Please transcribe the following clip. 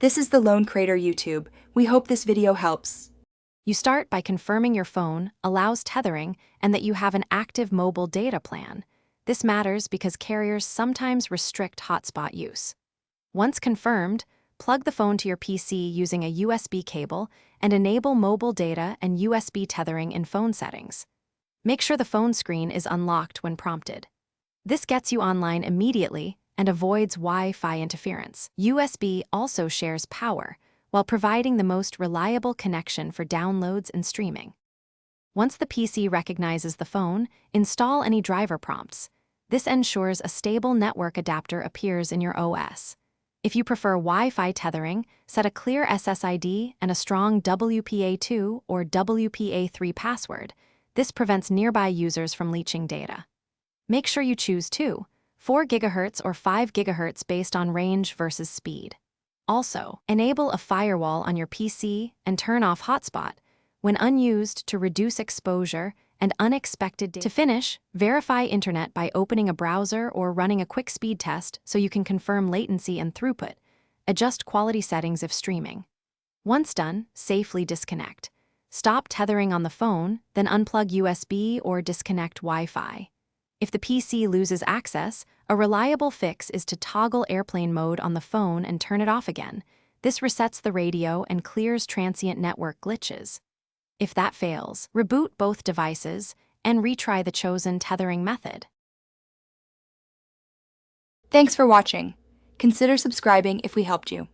This is the Lone Crater YouTube. We hope this video helps. You start by confirming your phone allows tethering and that you have an active mobile data plan. This matters because carriers sometimes restrict hotspot use. Once confirmed, plug the phone to your PC using a USB cable and enable mobile data and USB tethering in phone settings. Make sure the phone screen is unlocked when prompted. This gets you online immediately and avoids Wi-Fi interference. USB also shares power, while providing the most reliable connection for downloads and streaming. Once the PC recognizes the phone, install any driver prompts. This ensures a stable network adapter appears in your OS. If you prefer Wi-Fi tethering, set a clear SSID and a strong WPA2 or WPA3 password. This prevents nearby users from leaching data. Make sure you choose 4 GHz or 5 GHz based on range versus speed. Also, enable a firewall on your PC and turn off hotspot when unused to reduce exposure and unexpected data. To finish, verify internet by opening a browser or running a quick speed test so you can confirm latency and throughput. Adjust quality settings if streaming. Once done, safely disconnect. Stop tethering on the phone, then unplug USB or disconnect Wi-Fi. If the PC loses access, a reliable fix is to toggle airplane mode on the phone and turn it off again. This resets the radio and clears transient network glitches. If that fails, reboot both devices and retry the chosen tethering method. Thanks for watching. Consider subscribing if we helped you.